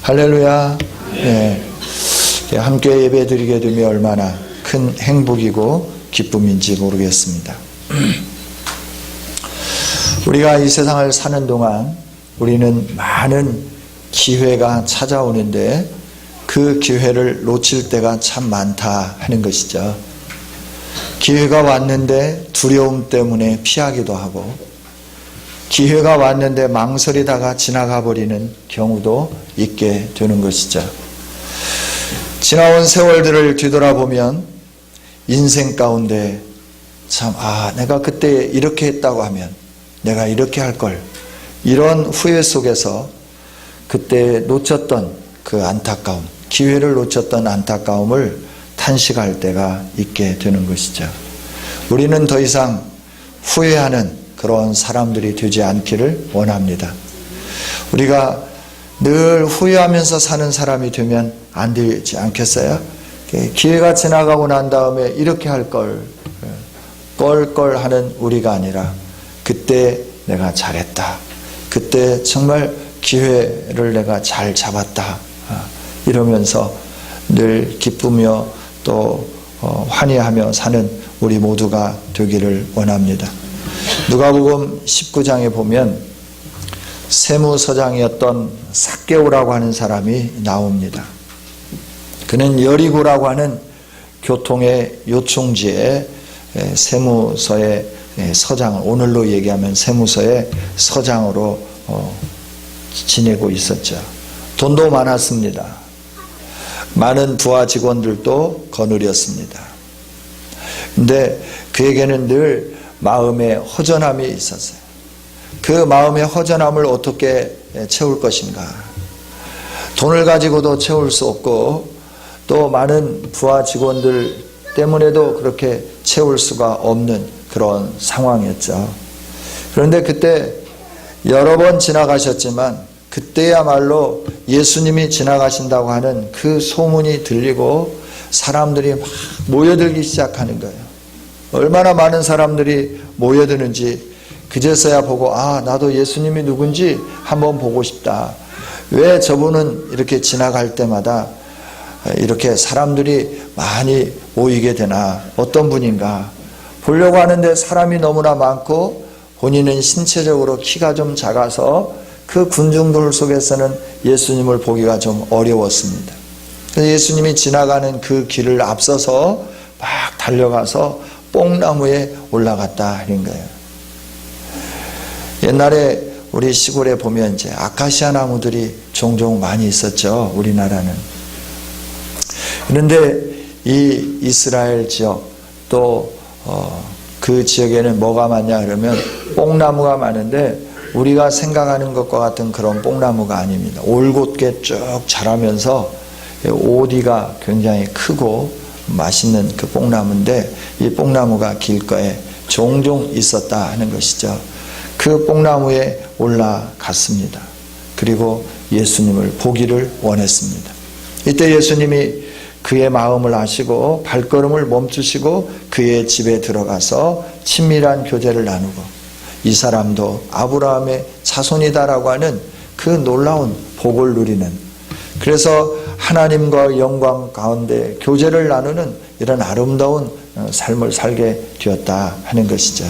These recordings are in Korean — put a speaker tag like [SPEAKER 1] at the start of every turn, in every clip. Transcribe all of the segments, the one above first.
[SPEAKER 1] 할렐루야. 네. 함께 예배 드리게 되면 얼마나 큰 행복이고 기쁨인지 모르겠습니다. 우리가 이 세상을 사는 동안 우리는 많은 기회가 찾아오는데 그 기회를 놓칠 때가 참 많다 하는 것이죠. 기회가 왔는데 두려움 때문에 피하기도 하고, 기회가 왔는데 망설이다가 지나가 버리는 경우도 있게 되는 것이죠. 지나온 세월들을 뒤돌아보면 인생 가운데 참 내가 그때 이렇게 했다고 하면 내가 이렇게 할 걸, 이런 후회 속에서 그때 놓쳤던 그 안타까움, 기회를 놓쳤던 안타까움을 탄식할 때가 있게 되는 것이죠. 우리는 더 이상 후회하는 그런 사람들이 되지 않기를 원합니다. 우리가 늘 후회하면서 사는 사람이 되면 안 되지 않겠어요? 기회가 지나가고 난 다음에 이렇게 할 걸, 껄껄 하는 우리가 아니라 그때 내가 잘했다, 그때 정말 기회를 내가 잘 잡았다, 이러면서 늘 기쁘며 또 환희하며 사는 우리 모두가 되기를 원합니다. 누가복음 19장에 보면 세무서장이었던 삭개오라고 하는 사람이 나옵니다. 그는 여리고라고 하는 교통의 요충지에 세무서의 서장을, 오늘로 얘기하면 세무서의 서장으로 지내고 있었죠. 돈도 많았습니다. 많은 부하 직원들도 거느렸습니다. 근데 그에게는 늘 마음에 허전함이 있었어요. 그 마음의 허전함을 어떻게 채울 것인가? 돈을 가지고도 채울 수 없고 또 많은 부하 직원들 때문에도 그렇게 채울 수가 없는 그런 상황이었죠. 그런데 그때 여러 번 지나가셨지만 그때야말로 예수님이 지나가신다고 하는 그 소문이 들리고 사람들이 막 모여들기 시작하는 거예요. 얼마나 많은 사람들이 모여드는지 그제서야 보고 나도 예수님이 누군지 한번 보고 싶다. 왜 저분은 이렇게 지나갈 때마다 이렇게 사람들이 많이 모이게 되나, 어떤 분인가 보려고 하는데 사람이 너무나 많고 본인은 신체적으로 키가 좀 작아서 그 군중들 속에서는 예수님을 보기가 좀 어려웠습니다. 그래서 예수님이 지나가는 그 길을 앞서서 막 달려가서 뽕나무에 올라갔다 하는 거예요. 옛날에 우리 시골에 보면 이제 아카시아 나무들이 종종 많이 있었죠, 우리나라는. 그런데 이 이스라엘 지역 또 그 지역에는 뭐가 많냐 그러면 뽕나무가 많은데 우리가 생각하는 것과 같은 그런 뽕나무가 아닙니다. 올곧게 쭉 자라면서 오디가 굉장히 크고 맛있는 그 뽕나무인데 이 뽕나무가 길가에 종종 있었다 하는 것이죠. 그 뽕나무에 올라갔습니다. 그리고 예수님을 보기를 원했습니다. 이때 예수님이 그의 마음을 아시고 발걸음을 멈추시고 그의 집에 들어가서 친밀한 교제를 나누고 이 사람도 아브라함의 자손이다라고 하는 그 놀라운 복을 누리는, 그래서 하나님과 영광 가운데 교제를 나누는 이런 아름다운 삶을 살게 되었다 하는 것이죠.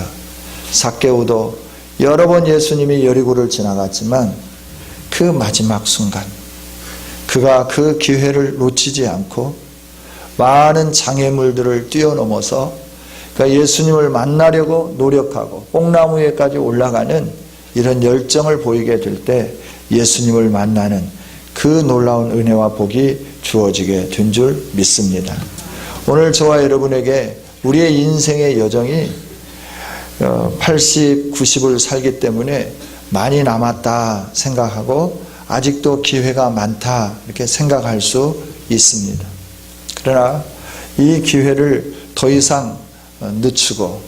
[SPEAKER 1] 삭개오도 여러 번 예수님이 여리고를 지나갔지만 그 마지막 순간 그가 그 기회를 놓치지 않고 많은 장애물들을 뛰어넘어서 그러니까 예수님을 만나려고 노력하고 뽕나무 위에까지 올라가는 이런 열정을 보이게 될 때 예수님을 만나는 그 놀라운 은혜와 복이 주어지게 된 줄 믿습니다. 오늘 저와 여러분에게 우리의 인생의 여정이 80, 90을 살기 때문에 많이 남았다 생각하고 아직도 기회가 많다 이렇게 생각할 수 있습니다. 그러나 이 기회를 더 이상 늦추고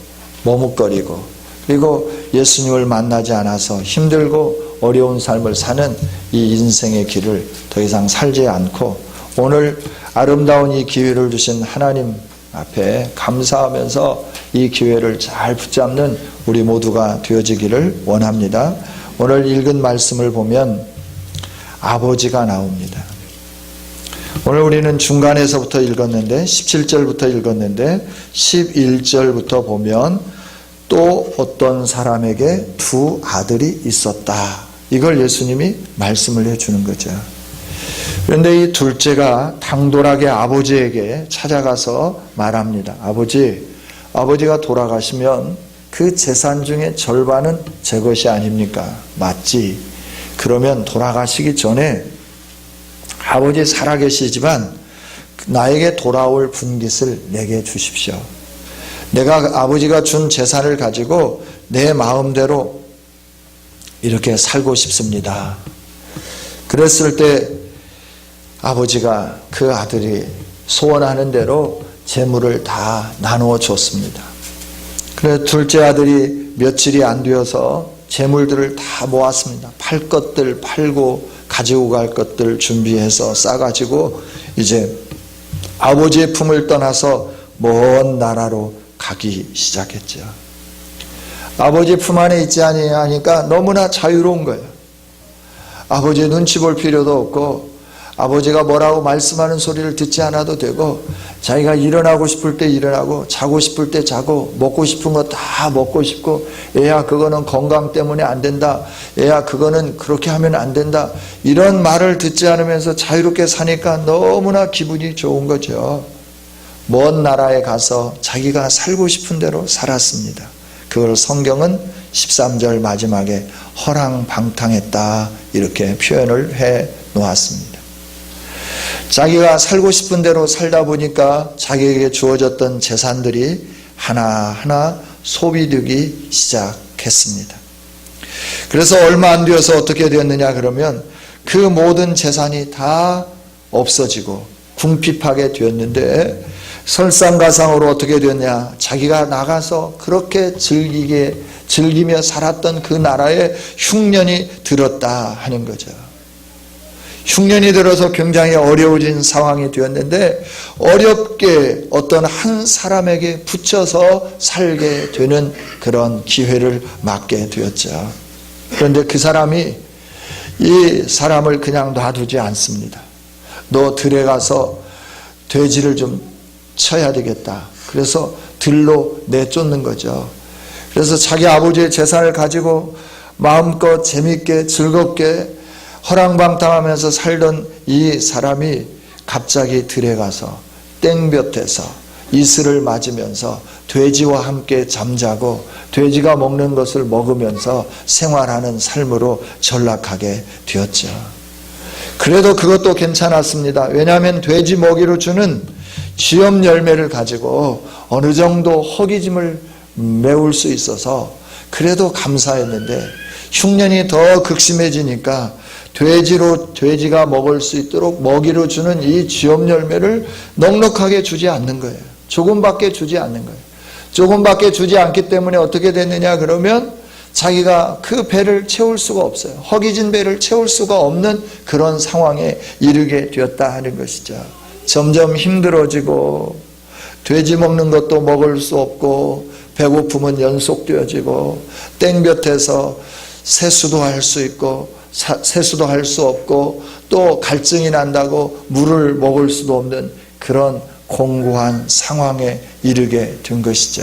[SPEAKER 1] 머뭇거리고 그리고 예수님을 만나지 않아서 힘들고 어려운 삶을 사는 이 인생의 길을 더 이상 살지 않고 오늘 아름다운 이 기회를 주신 하나님 앞에 감사하면서 이 기회를 잘 붙잡는 우리 모두가 되어지기를 원합니다. 오늘 읽은 말씀을 보면 아버지가 나옵니다. 오늘 우리는 중간에서부터 읽었는데 17절부터 읽었는데 11절부터 보면 또 어떤 사람에게 두 아들이 있었다. 이걸 예수님이 말씀을 해주는 거죠. 그런데 이 둘째가 당돌하게 아버지에게 찾아가서 말합니다. 아버지가 돌아가시면 그 재산 중에 절반은 제 것이 아닙니까? 맞지? 그러면 돌아가시기 전에 아버지 살아계시지만 나에게 돌아올 분깃을 내게 주십시오. 내가 아버지가 준 재산을 가지고 내 마음대로 이렇게 살고 싶습니다. 그랬을 때 아버지가 그 아들이 소원하는 대로 재물을 다 나누어 줬습니다. 그래서 둘째 아들이 며칠이 안 되어서 재물들을 다 모았습니다. 팔 것들 팔고 가지고 갈 것들 준비해서 싸가지고 이제 아버지의 품을 떠나서 먼 나라로 가기 시작했죠. 아버지 품 안에 있지 아니하니까 너무나 자유로운 거예요. 아버지 눈치 볼 필요도 없고 아버지가 뭐라고 말씀하는 소리를 듣지 않아도 되고 자기가 일어나고 싶을 때 일어나고 자고 싶을 때 자고 먹고 싶은 거 다 먹고 싶고 얘야 그거는 건강 때문에 안 된다. 얘야 그거는 그렇게 하면 안 된다. 이런 말을 듣지 않으면서 자유롭게 사니까 너무나 기분이 좋은 거죠. 먼 나라에 가서 자기가 살고 싶은 대로 살았습니다. 그걸 성경은 13절 마지막에 허랑방탕했다 이렇게 표현을 해 놓았습니다. 자기가 살고 싶은 대로 살다 보니까 자기에게 주어졌던 재산들이 하나하나 소비되기 시작했습니다. 그래서 얼마 안 되어서 어떻게 되었느냐 그러면 그 모든 재산이 다 없어지고 궁핍하게 되었는데 설상가상으로 어떻게 되었냐, 자기가 나가서 그렇게 즐기며 살았던 그 나라에 흉년이 들었다 하는 거죠. 흉년이 들어서 굉장히 어려워진 상황이 되었는데 어렵게 어떤 한 사람에게 붙여서 살게 되는 그런 기회를 맞게 되었죠. 그런데 그 사람이 이 사람을 그냥 놔두지 않습니다. 너 들에 가서 돼지를 좀 쳐야 되겠다. 그래서 들로 내쫓는 거죠. 그래서 자기 아버지의 재산을 가지고 마음껏 재밌게 즐겁게 허랑방탕하면서 살던 이 사람이 갑자기 들에 가서 땡볕에서 이슬을 맞으면서 돼지와 함께 잠자고 돼지가 먹는 것을 먹으면서 생활하는 삶으로 전락하게 되었죠. 그래도 그것도 괜찮았습니다. 왜냐하면 돼지 먹이로 주는 쥐염 열매를 가지고 어느 정도 허기짐을 메울 수 있어서 그래도 감사했는데 흉년이 더 극심해지니까 돼지가 먹을 수 있도록 먹이로 주는 이 쥐염 열매를 넉넉하게 주지 않는 거예요. 조금밖에 주지 않는 거예요. 조금밖에 주지 않기 때문에 어떻게 됐느냐 그러면 자기가 그 배를 채울 수가 없어요. 허기진 배를 채울 수가 없는 그런 상황에 이르게 되었다 하는 것이죠. 점점 힘들어지고 돼지 먹는 것도 먹을 수 없고 배고픔은 연속되어지고 땡볕에서 세수도 할 수 있고 세수도 할 수 없고 또 갈증이 난다고 물을 먹을 수도 없는 그런 공고한 상황에 이르게 된 것이죠.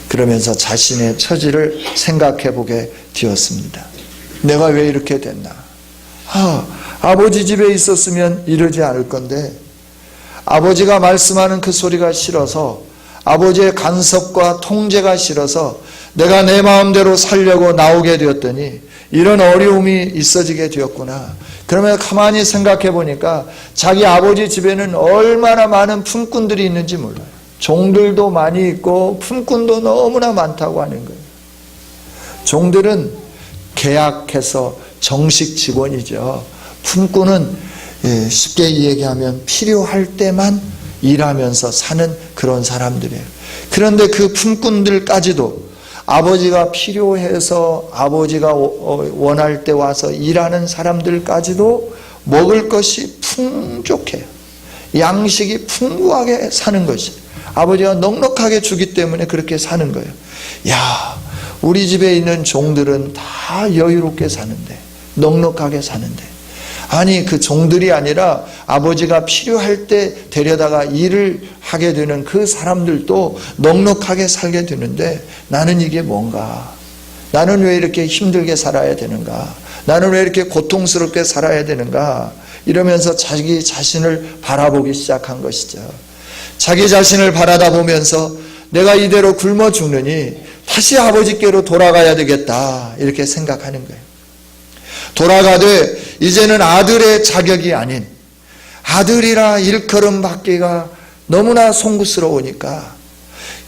[SPEAKER 1] 그러면서 자신의 처지를 생각해 보게 되었습니다. 내가 왜 이렇게 됐나? 아버지 집에 있었으면 이러지 않을 건데 아버지가 말씀하는 그 소리가 싫어서 아버지의 간섭과 통제가 싫어서 내가 내 마음대로 살려고 나오게 되었더니 이런 어려움이 있어지게 되었구나. 그러면 가만히 생각해 보니까 자기 아버지 집에는 얼마나 많은 품꾼들이 있는지 몰라요. 종들도 많이 있고 품꾼도 너무나 많다고 하는 거예요. 종들은 계약해서 정식 직원이죠. 품꾼은 쉽게 얘기하면 필요할 때만 일하면서 사는 그런 사람들이에요. 그런데 그 품꾼들까지도 아버지가 필요해서 아버지가 원할 때 와서 일하는 사람들까지도 먹을 것이 풍족해요. 양식이 풍부하게 사는 것이 아버지가 넉넉하게 주기 때문에 그렇게 사는 거예요. 야, 우리 집에 있는 종들은 다 여유롭게 사는데 넉넉하게 사는데 아니, 그 종들이 아니라 아버지가 필요할 때 데려다가 일을 하게 되는 그 사람들도 넉넉하게 살게 되는데 나는 이게 뭔가? 나는 왜 이렇게 힘들게 살아야 되는가? 나는 왜 이렇게 고통스럽게 살아야 되는가? 이러면서 자기 자신을 바라보기 시작한 것이죠. 자기 자신을 바라다 보면서 내가 이대로 굶어 죽느니 다시 아버지께로 돌아가야 되겠다, 이렇게 생각하는 거예요. 돌아가되 이제는 아들의 자격이 아닌, 아들이라 일컬음 받기가 너무나 송구스러우니까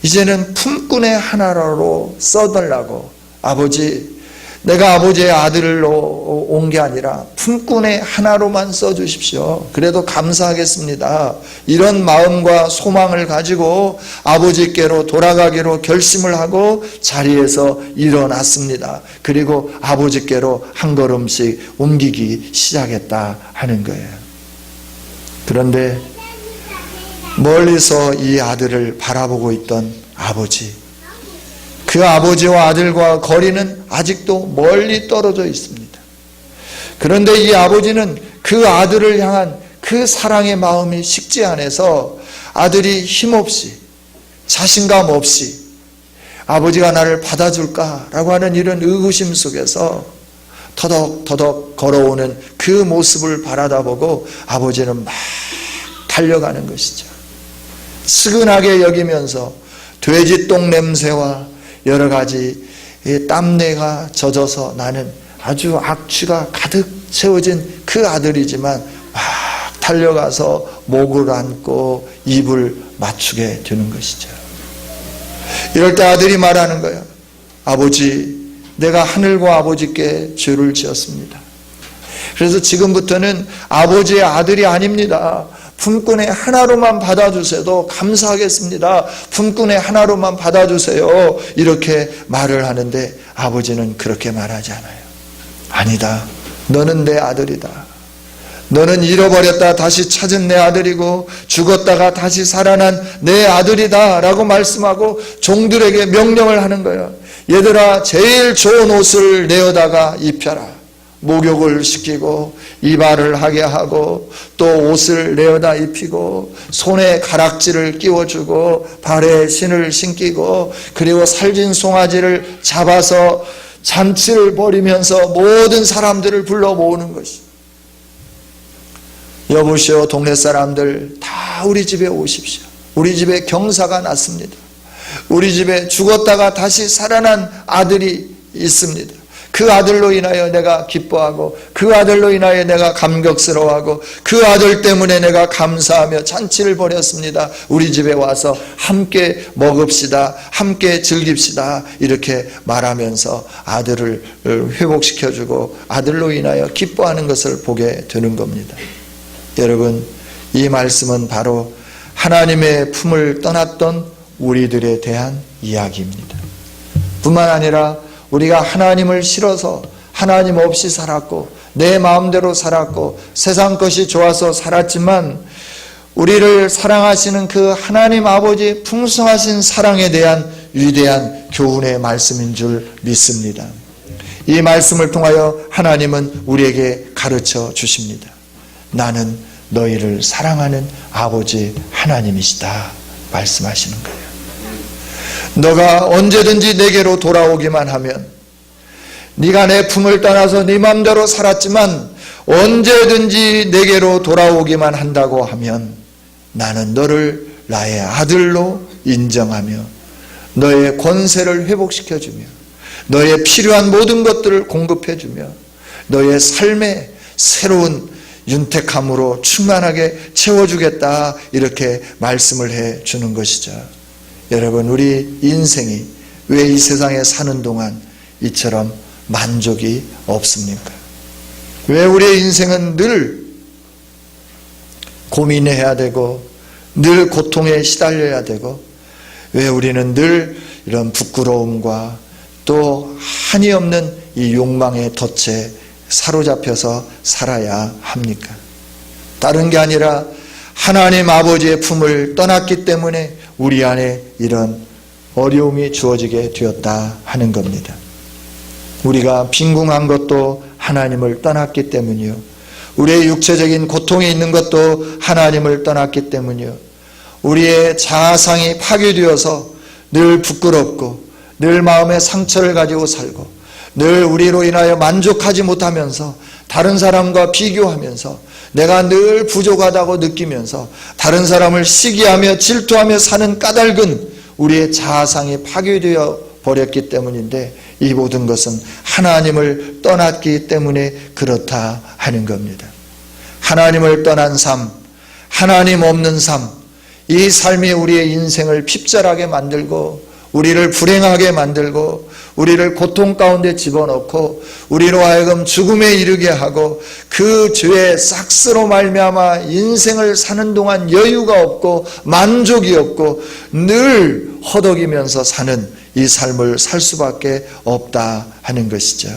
[SPEAKER 1] 이제는 품꾼의 하나로 써달라고, 아버지, 내가 아버지의 아들로 온 게 아니라 품꾼의 하나로만 써주십시오. 그래도 감사하겠습니다. 이런 마음과 소망을 가지고 아버지께로 돌아가기로 결심을 하고 자리에서 일어났습니다. 그리고 아버지께로 한 걸음씩 옮기기 시작했다 하는 거예요. 그런데 멀리서 이 아들을 바라보고 있던 아버지, 그 아버지와 아들과 거리는 아직도 멀리 떨어져 있습니다. 그런데 이 아버지는 그 아들을 향한 그 사랑의 마음이 식지 않아서 아들이 힘없이, 자신감 없이 아버지가 나를 받아줄까라고 하는 이런 의구심 속에서 터덕터덕 걸어오는 그 모습을 바라다보고 아버지는 막 달려가는 것이죠. 스근하게 여기면서 돼지똥 냄새와 여러 가지 땀내가 젖어서 나는 아주 악취가 가득 채워진 그 아들이지만 막 달려가서 목을 안고 입을 맞추게 되는 것이죠. 이럴 때 아들이 말하는 거예요. 아버지, 내가 하늘과 아버지께 죄를 지었습니다. 그래서 지금부터는 아버지의 아들이 아닙니다. 품꾼의 하나로만 받아주셔도 감사하겠습니다. 품꾼의 하나로만 받아주세요. 이렇게 말을 하는데 아버지는 그렇게 말하지 않아요. 아니다. 너는 내 아들이다. 너는 잃어버렸다 다시 찾은 내 아들이고 죽었다가 다시 살아난 내 아들이다 라고 말씀하고 종들에게 명령을 하는 거예요. 얘들아, 제일 좋은 옷을 내어다가 입혀라. 목욕을 시키고 이발을 하게 하고 또 옷을 내어다 입히고 손에 가락지를 끼워주고 발에 신을 신기고 그리고 살진 송아지를 잡아서 잔치를 벌이면서 모든 사람들을 불러 모으는 것이, 여보시오 동네 사람들 다 우리 집에 오십시오. 우리 집에 경사가 났습니다. 우리 집에 죽었다가 다시 살아난 아들이 있습니다. 그 아들로 인하여 내가 기뻐하고 그 아들로 인하여 내가 감격스러워하고 그 아들 때문에 내가 감사하며 잔치를 벌였습니다. 우리 집에 와서 함께 먹읍시다. 함께 즐깁시다. 이렇게 말하면서 아들을 회복시켜주고 아들로 인하여 기뻐하는 것을 보게 되는 겁니다. 여러분, 이 말씀은 바로 하나님의 품을 떠났던 우리들에 대한 이야기입니다. 뿐만 아니라 우리가 하나님을 싫어서 하나님 없이 살았고 내 마음대로 살았고 세상 것이 좋아서 살았지만 우리를 사랑하시는 그 하나님 아버지의 풍성하신 사랑에 대한 위대한 교훈의 말씀인 줄 믿습니다. 이 말씀을 통하여 하나님은 우리에게 가르쳐 주십니다. 나는 너희를 사랑하는 아버지 하나님이시다 말씀하시는 거예요. 너가 언제든지 내게로 돌아오기만 하면, 네가 내 품을 떠나서 네 마음대로 살았지만 언제든지 내게로 돌아오기만 한다고 하면 나는 너를 나의 아들로 인정하며 너의 권세를 회복시켜주며 너의 필요한 모든 것들을 공급해주며 너의 삶에 새로운 윤택함으로 충만하게 채워주겠다, 이렇게 말씀을 해주는 것이죠. 여러분, 우리 인생이 왜 이 세상에 사는 동안 이처럼 만족이 없습니까? 왜 우리의 인생은 늘 고민해야 되고 늘 고통에 시달려야 되고 왜 우리는 늘 이런 부끄러움과 또 한이 없는 이 욕망의 덫에 사로잡혀서 살아야 합니까? 다른 게 아니라 하나님 아버지의 품을 떠났기 때문에 우리 안에 이런 어려움이 주어지게 되었다 하는 겁니다. 우리가 빈궁한 것도 하나님을 떠났기 때문이요, 우리의 육체적인 고통이 있는 것도 하나님을 떠났기 때문이요. 우리의 자아상이 파괴되어서 늘 부끄럽고 늘 마음의 상처를 가지고 살고 늘 우리로 인하여 만족하지 못하면서 다른 사람과 비교하면서 내가 늘 부족하다고 느끼면서 다른 사람을 시기하며 질투하며 사는 까닭은 우리의 자아상이 파괴되어 버렸기 때문인데, 이 모든 것은 하나님을 떠났기 때문에 그렇다 하는 겁니다. 하나님을 떠난 삶, 하나님 없는 삶, 이 삶이 우리의 인생을 핍절하게 만들고 우리를 불행하게 만들고 우리를 고통 가운데 집어넣고 우리로 하여금 죽음에 이르게 하고 그 죄의 싹스로 말미암아 인생을 사는 동안 여유가 없고 만족이 없고 늘 허덕이면서 사는 이 삶을 살 수밖에 없다 하는 것이죠.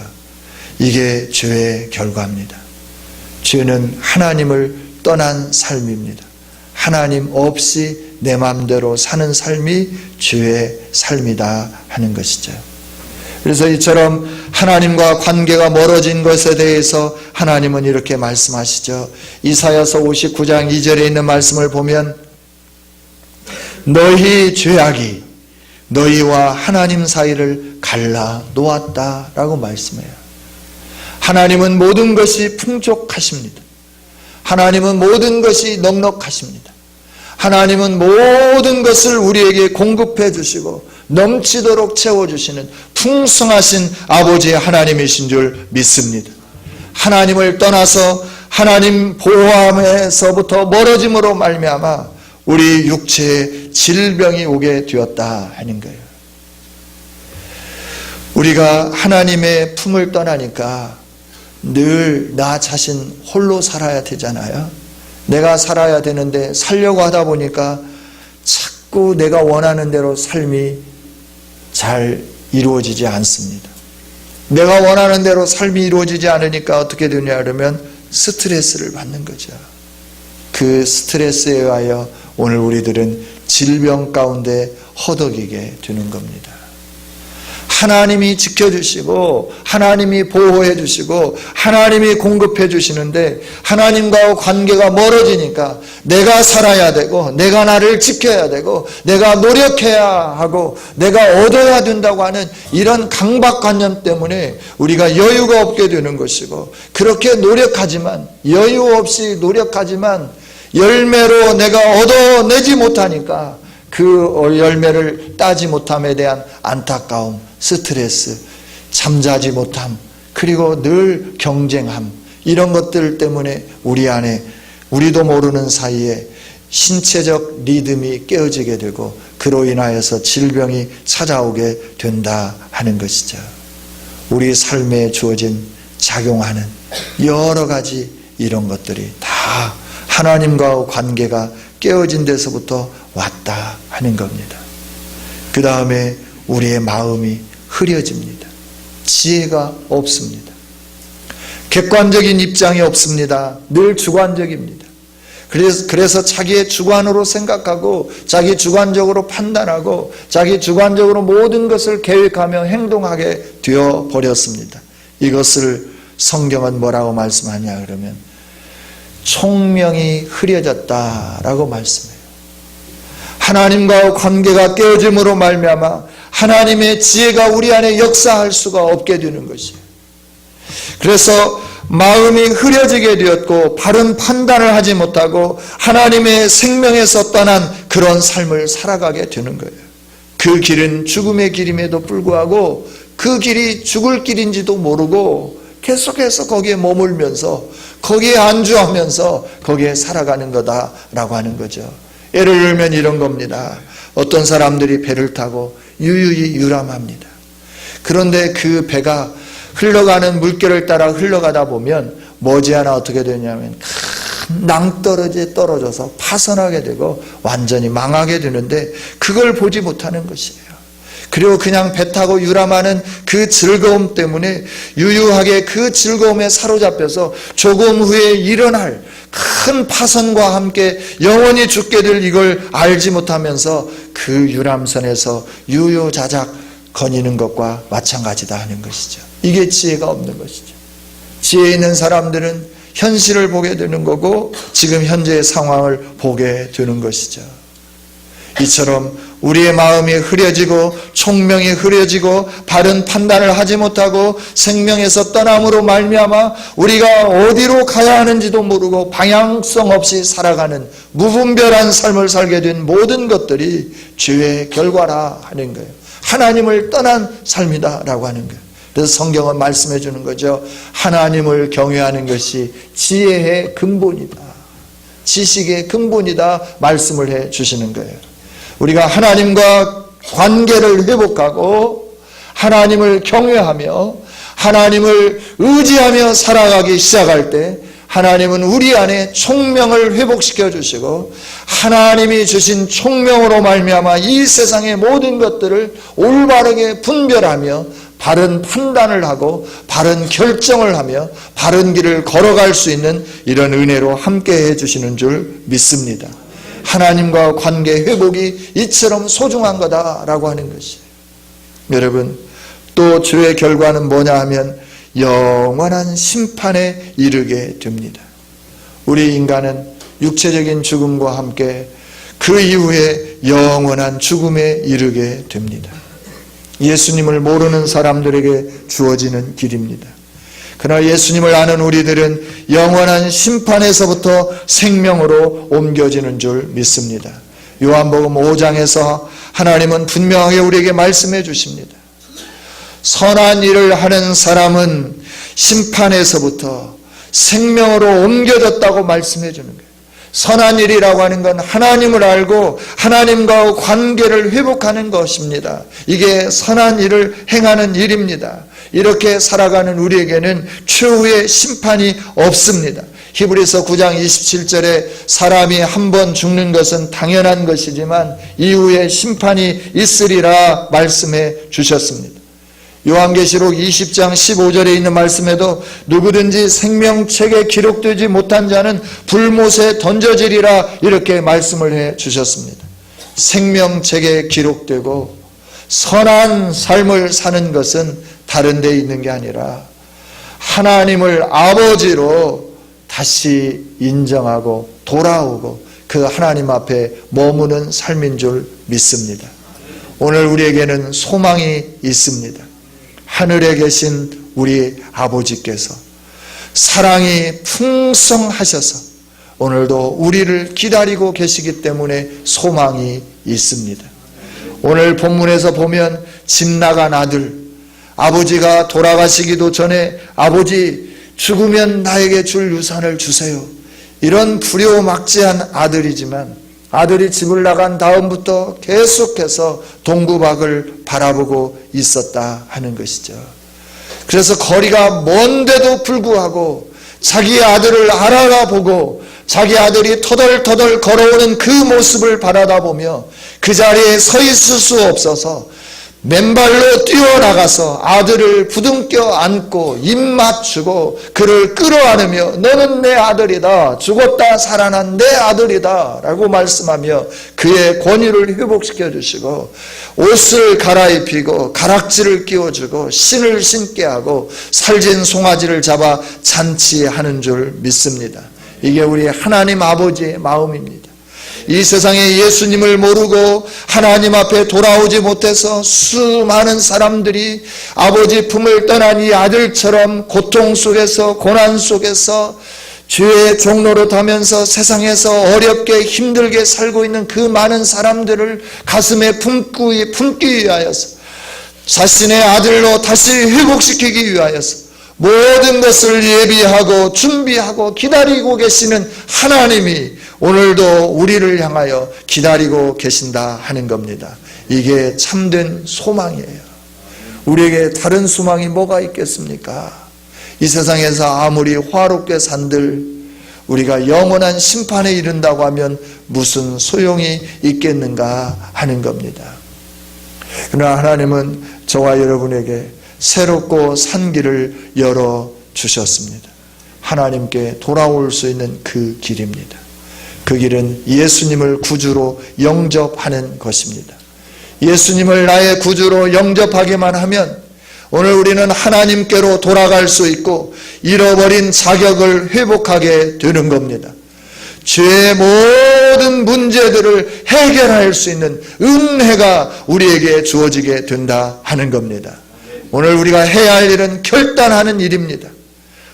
[SPEAKER 1] 이게 죄의 결과입니다. 죄는 하나님을 떠난 삶입니다. 하나님 없이 내 마음대로 사는 삶이 죄의 삶이다 하는 것이죠. 그래서 이처럼 하나님과 관계가 멀어진 것에 대해서 하나님은 이렇게 말씀하시죠. 이사야서 59장 2절에 있는 말씀을 보면 너희 죄악이 너희와 하나님 사이를 갈라 놓았다라고 말씀해요. 하나님은 모든 것이 풍족하십니다. 하나님은 모든 것이 넉넉하십니다. 하나님은 모든 것을 우리에게 공급해 주시고 넘치도록 채워주시는 풍성하신 아버지 하나님이신 줄 믿습니다. 하나님을 떠나서 하나님 보호함에서부터 멀어짐으로 말미암아 우리 육체에 질병이 오게 되었다 하는 거예요. 우리가 하나님의 품을 떠나니까 늘 나 자신 홀로 살아야 되잖아요. 내가 살아야 되는데 살려고 하다 보니까 자꾸 내가 원하는 대로 삶이 잘 이루어지지 않습니다. 내가 원하는 대로 삶이 이루어지지 않으니까 어떻게 되냐 그러면 스트레스를 받는 거죠. 그 스트레스에 의하여 오늘 우리들은 질병 가운데 허덕이게 되는 겁니다. 하나님이 지켜주시고 하나님이 보호해 주시고 하나님이 공급해 주시는데 하나님과 관계가 멀어지니까 내가 살아야 되고 내가 나를 지켜야 되고 내가 노력해야 하고 내가 얻어야 된다고 하는 이런 강박관념 때문에 우리가 여유가 없게 되는 것이고, 그렇게 노력하지만 여유 없이 노력하지만 열매로 내가 얻어내지 못하니까 그 열매를 따지 못함에 대한 안타까움, 스트레스, 잠자지 못함, 그리고 늘 경쟁함, 이런 것들 때문에 우리 안에 우리도 모르는 사이에 신체적 리듬이 깨어지게 되고 그로 인하여서 질병이 찾아오게 된다 하는 것이죠. 우리 삶에 주어진 작용하는 여러 가지 이런 것들이 다 하나님과 관계가 깨어진 데서부터 왔다 하는 겁니다. 그 다음에 우리의 마음이 흐려집니다. 지혜가 없습니다. 객관적인 입장이 없습니다. 늘 주관적입니다. 그래서 자기의 주관으로 생각하고 자기 주관적으로 판단하고 자기 주관적으로 모든 것을 계획하며 행동하게 되어버렸습니다. 이것을 성경은 뭐라고 말씀하냐 그러면 총명이 흐려졌다라고 말씀해요. 하나님과 관계가 깨어짐으로 말미암아 하나님의 지혜가 우리 안에 역사할 수가 없게 되는 것이에요. 그래서 마음이 흐려지게 되었고 바른 판단을 하지 못하고 하나님의 생명에서 떠난 그런 삶을 살아가게 되는 거예요. 그 길은 죽음의 길임에도 불구하고 그 길이 죽을 길인지도 모르고 계속해서 거기에 머물면서 거기에 안주하면서 거기에 살아가는 거다라고 하는 거죠. 예를 들면 이런 겁니다. 어떤 사람들이 배를 타고 유유히 유람합니다. 그런데 그 배가 흘러가는 물결을 따라 흘러가다 보면 머지않아 어떻게 되냐면 큰 낭떠러지에 떨어져서 파손하게 되고 완전히 망하게 되는데 그걸 보지 못하는 것이에요. 그리고 그냥 배 타고 유람하는 그 즐거움 때문에 유유하게 그 즐거움에 사로잡혀서 조금 후에 일어날 큰 파선과 함께 영원히 죽게 될 이걸 알지 못하면서 그 유람선에서 유유자작 거니는 것과 마찬가지다 하는 것이죠. 이게 지혜가 없는 것이죠. 지혜 있는 사람들은 현실을 보게 되는 거고 지금 현재의 상황을 보게 되는 것이죠. 이처럼 우리의 마음이 흐려지고 총명이 흐려지고 바른 판단을 하지 못하고 생명에서 떠남으로 말미암아 우리가 어디로 가야 하는지도 모르고 방향성 없이 살아가는 무분별한 삶을 살게 된 모든 것들이 죄의 결과라 하는 거예요. 하나님을 떠난 삶이다라고 하는 거예요. 그래서 성경은 말씀해 주는 거죠. 하나님을 경외하는 것이 지혜의 근본이다. 지식의 근본이다 말씀을 해 주시는 거예요. 우리가 하나님과 관계를 회복하고 하나님을 경외하며 하나님을 의지하며 살아가기 시작할 때 하나님은 우리 안에 총명을 회복시켜 주시고 하나님이 주신 총명으로 말미암아 이 세상의 모든 것들을 올바르게 분별하며 바른 판단을 하고 바른 결정을 하며 바른 길을 걸어갈 수 있는 이런 은혜로 함께해 주시는 줄 믿습니다. 하나님과 관계 회복이 이처럼 소중한 거다라고 하는 것이에요. 여러분, 또 죄의 결과는 뭐냐 하면 영원한 심판에 이르게 됩니다. 우리 인간은 육체적인 죽음과 함께 그 이후에 영원한 죽음에 이르게 됩니다. 예수님을 모르는 사람들에게 주어지는 길입니다. 그러나 예수님을 아는 우리들은 영원한 심판에서부터 생명으로 옮겨지는 줄 믿습니다. 요한복음 5장에서 하나님은 분명하게 우리에게 말씀해 주십니다. 선한 일을 하는 사람은 심판에서부터 생명으로 옮겨졌다고 말씀해 주는 거예요. 선한 일이라고 하는 건 하나님을 알고 하나님과 관계를 회복하는 것입니다. 이게 선한 일을 행하는 일입니다. 이렇게 살아가는 우리에게는 최후의 심판이 없습니다. 히브리서 9장 27절에 사람이 한 번 죽는 것은 당연한 것이지만 이후에 심판이 있으리라 말씀해 주셨습니다. 요한계시록 20장 15절에 있는 말씀에도 누구든지 생명책에 기록되지 못한 자는 불못에 던져지리라 이렇게 말씀을 해 주셨습니다. 생명책에 기록되고 선한 삶을 사는 것은 다른 데 있는 게 아니라 하나님을 아버지로 다시 인정하고 돌아오고 그 하나님 앞에 머무는 삶인 줄 믿습니다. 오늘 우리에게는 소망이 있습니다. 하늘에 계신 우리 아버지께서 사랑이 풍성하셔서 오늘도 우리를 기다리고 계시기 때문에 소망이 있습니다. 오늘 본문에서 보면 집 나간 아들, 아버지가 돌아가시기도 전에 아버지 죽으면 나에게 줄 유산을 주세요. 이런 불효막지한 아들이지만 아들이 집을 나간 다음부터 계속해서 동부박을 바라보고 있었다 하는 것이죠. 그래서 거리가 먼데도 불구하고 자기 아들을 알아보고 자기 아들이 터덜터덜 걸어오는 그 모습을 바라다보며 그 자리에 서 있을 수 없어서 맨발로 뛰어나가서 아들을 부둥켜 안고 입 맞추고 그를 끌어안으며 너는 내 아들이다, 죽었다 살아난 내 아들이다 라고 말씀하며 그의 권위를 회복시켜 주시고 옷을 갈아입히고 가락지를 끼워주고 신을 신게 하고 살진 송아지를 잡아 잔치하는 줄 믿습니다. 이게 우리 하나님 아버지의 마음입니다. 이 세상에 예수님을 모르고 하나님 앞에 돌아오지 못해서 수많은 사람들이 아버지 품을 떠난 이 아들처럼 고통 속에서 고난 속에서 죄의 종로로 타면서 세상에서 어렵게 힘들게 살고 있는 그 많은 사람들을 가슴에 품기 위하여서 자신의 아들로 다시 회복시키기 위하여서 모든 것을 예비하고 준비하고 기다리고 계시는 하나님이 오늘도 우리를 향하여 기다리고 계신다 하는 겁니다. 이게 참된 소망이에요. 우리에게 다른 소망이 뭐가 있겠습니까? 이 세상에서 아무리 화롭게 산들 우리가 영원한 심판에 이른다고 하면 무슨 소용이 있겠는가 하는 겁니다. 그러나 하나님은 저와 여러분에게 새롭고 산 길을 열어주셨습니다. 하나님께 돌아올 수 있는 그 길입니다. 그 길은 예수님을 구주로 영접하는 것입니다. 예수님을 나의 구주로 영접하기만 하면 오늘 우리는 하나님께로 돌아갈 수 있고 잃어버린 자격을 회복하게 되는 겁니다. 죄의 모든 문제들을 해결할 수 있는 은혜가 우리에게 주어지게 된다 하는 겁니다. 오늘 우리가 해야 할 일은 결단하는 일입니다.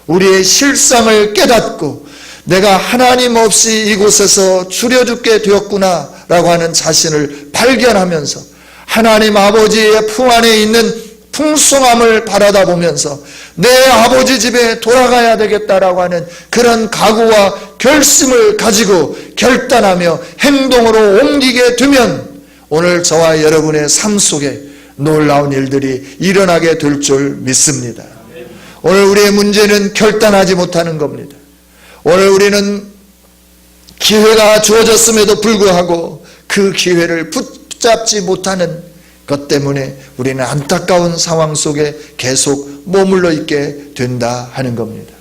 [SPEAKER 1] 우리의 실상을 깨닫고 내가 하나님 없이 이곳에서 주려 죽게 되었구나 라고 하는 자신을 발견하면서 하나님 아버지의 품 안에 있는 풍성함을 바라다 보면서 내 아버지 집에 돌아가야 되겠다라고 하는 그런 각오와 결심을 가지고 결단하며 행동으로 옮기게 되면 오늘 저와 여러분의 삶 속에 놀라운 일들이 일어나게 될 줄 믿습니다. 오늘 우리의 문제는 결단하지 못하는 겁니다. 오늘 우리는 기회가 주어졌음에도 불구하고 그 기회를 붙잡지 못하는 것 때문에 우리는 안타까운 상황 속에 계속 머물러 있게 된다 하는 겁니다.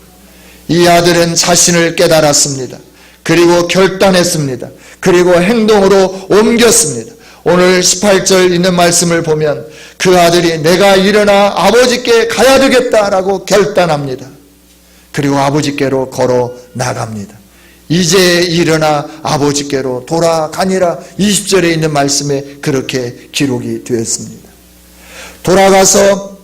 [SPEAKER 1] 이 아들은 자신을 깨달았습니다. 그리고 결단했습니다. 그리고 행동으로 옮겼습니다. 오늘 18절 있는 말씀을 보면 그 아들이 내가 일어나 아버지께 가야 되겠다라고 결단합니다. 그리고 아버지께로 걸어 나갑니다. 이제 일어나 아버지께로 돌아가니라 20절에 있는 말씀에 그렇게 기록이 되었습니다. 돌아가서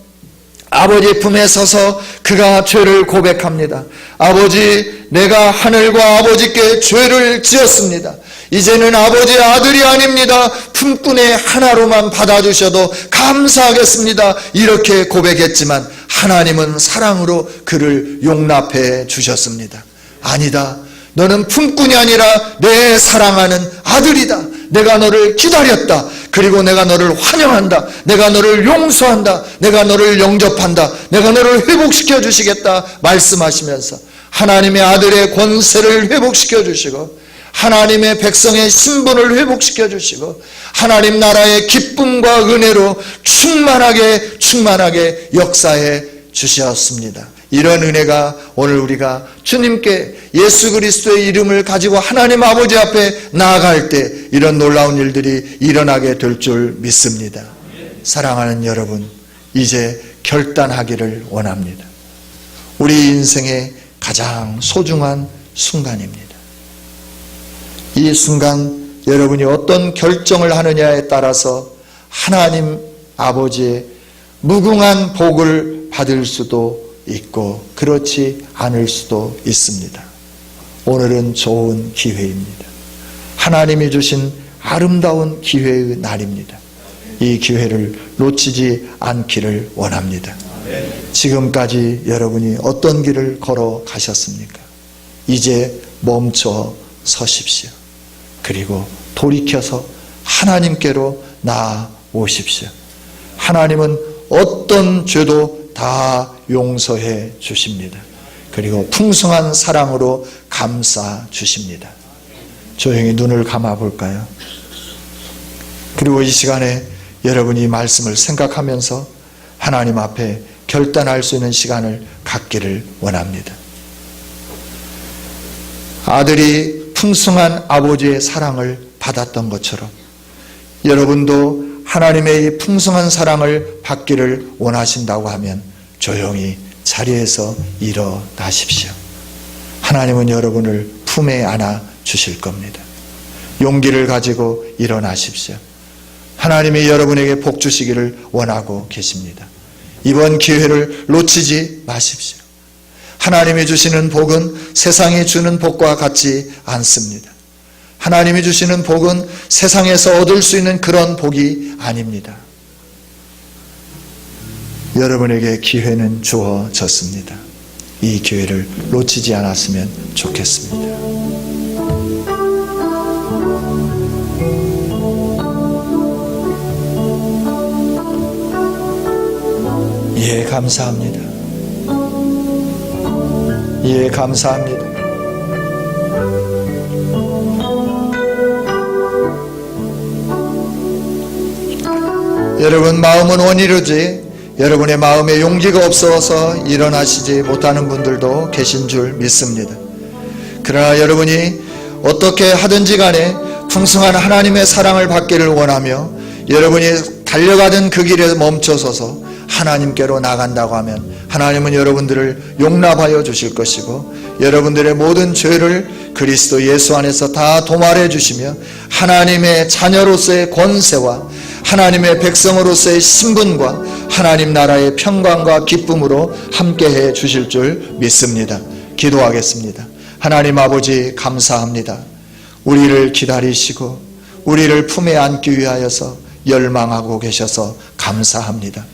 [SPEAKER 1] 아버지 품에 서서 그가 죄를 고백합니다. 아버지, 내가 하늘과 아버지께 죄를 지었습니다. 이제는 아버지의 아들이 아닙니다. 품꾼의 하나로만 받아주셔도 감사하겠습니다. 이렇게 고백했지만 하나님은 사랑으로 그를 용납해 주셨습니다. 아니다. 너는 품꾼이 아니라 내 사랑하는 아들이다. 내가 너를 기다렸다. 그리고 내가 너를 환영한다. 내가 너를 용서한다. 내가 너를 영접한다. 내가 너를 회복시켜 주시겠다 말씀하시면서 하나님의 아들의 권세를 회복시켜 주시고 하나님의 백성의 신분을 회복시켜 주시고 하나님 나라의 기쁨과 은혜로 충만하게 역사해 주셨습니다. 이런 은혜가 오늘 우리가 주님께 예수 그리스도의 이름을 가지고 하나님 아버지 앞에 나아갈 때 이런 놀라운 일들이 일어나게 될 줄 믿습니다. 사랑하는 여러분, 이제 결단하기를 원합니다. 우리 인생의 가장 소중한 순간입니다. 이 순간 여러분이 어떤 결정을 하느냐에 따라서 하나님 아버지의 무궁한 복을 받을 수도 있고 그렇지 않을 수도 있습니다. 오늘은 좋은 기회입니다. 하나님이 주신 아름다운 기회의 날입니다. 이 기회를 놓치지 않기를 원합니다. 지금까지 여러분이 어떤 길을 걸어가셨습니까? 이제 멈춰 서십시오. 그리고 돌이켜서 하나님께로 나아오십시오. 하나님은 어떤 죄도 다 용서해 주십니다. 그리고 풍성한 사랑으로 감싸 주십니다. 조용히 눈을 감아 볼까요? 그리고 이 시간에 여러분이 말씀을 생각하면서 하나님 앞에 결단할 수 있는 시간을 갖기를 원합니다. 아들이 풍성한 아버지의 사랑을 받았던 것처럼 여러분도 하나님의 이 풍성한 사랑을 받기를 원하신다고 하면 조용히 자리에서 일어나십시오. 하나님은 여러분을 품에 안아 주실 겁니다. 용기를 가지고 일어나십시오. 하나님이 여러분에게 복 주시기를 원하고 계십니다. 이번 기회를 놓치지 마십시오. 하나님이 주시는 복은 세상이 주는 복과 같지 않습니다. 하나님이 주시는 복은 세상에서 얻을 수 있는 그런 복이 아닙니다. 여러분에게 기회는 주어졌습니다. 이 기회를 놓치지 않았으면 좋겠습니다. 예, 감사합니다. 예, 감사합니다. 여러분 마음은 원이로지 여러분의 마음에 용기가 없어서 일어나시지 못하는 분들도 계신 줄 믿습니다. 그러나 여러분이 어떻게 하든지 간에 풍성한 하나님의 사랑을 받기를 원하며 여러분이 달려가던 그 길에 멈춰서서 하나님께로 나간다고 하면 하나님은 여러분들을 용납하여 주실 것이고 여러분들의 모든 죄를 그리스도 예수 안에서 다 도말해 주시며 하나님의 자녀로서의 권세와 하나님의 백성으로서의 신분과 하나님 나라의 평강과 기쁨으로 함께해 주실 줄 믿습니다. 기도하겠습니다. 하나님 아버지 감사합니다. 우리를 기다리시고 우리를 품에 안기 위하여서 열망하고 계셔서 감사합니다.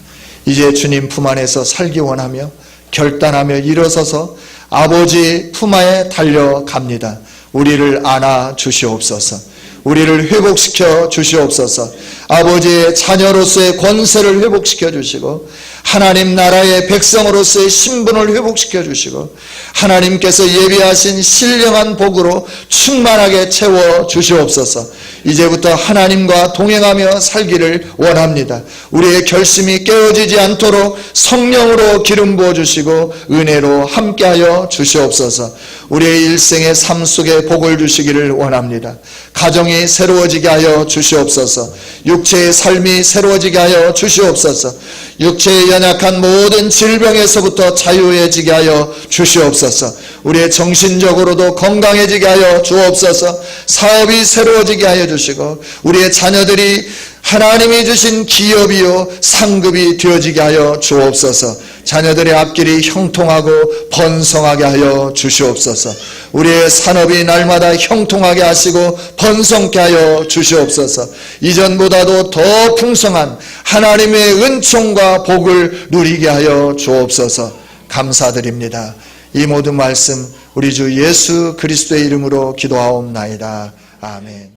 [SPEAKER 1] 이제 주님 품 안에서 살기 원하며 결단하며 일어서서 아버지 품안에 달려갑니다. 우리를 안아 주시옵소서. 우리를 회복시켜 주시옵소서. 아버지의 자녀로서의 권세를 회복시켜 주시고 하나님 나라의 백성으로서의 신분을 회복시켜 주시고 하나님께서 예비하신 신령한 복으로 충만하게 채워 주시옵소서. 이제부터 하나님과 동행하며 살기를 원합니다. 우리의 결심이 깨어지지 않도록 성령으로 기름 부어 주시고 은혜로 함께하여 주시옵소서. 우리의 일생의 삶 속에 복을 주시기를 원합니다. 가정이 새로워지게 하여 주시옵소서. 육체의 삶이 새로워지게 하여 주시옵소서. 육체의 연약한 모든 질병에서부터 자유해지게 하여 주시옵소서. 우리의 정신적으로도 건강해지게 하여 주옵소서. 사업이 새로워지게 하여 주시고 우리의 자녀들이 하나님이 주신 기업이요 상급이 되어지게 하여 주옵소서. 자녀들의 앞길이 형통하고 번성하게 하여 주시옵소서. 우리의 산업이 날마다 형통하게 하시고 번성케 하여 주시옵소서. 이전보다도 더 풍성한 하나님의 은총과 복을 누리게 하여 주옵소서. 감사드립니다. 이 모든 말씀 우리 주 예수 그리스도의 이름으로 기도하옵나이다. 아멘.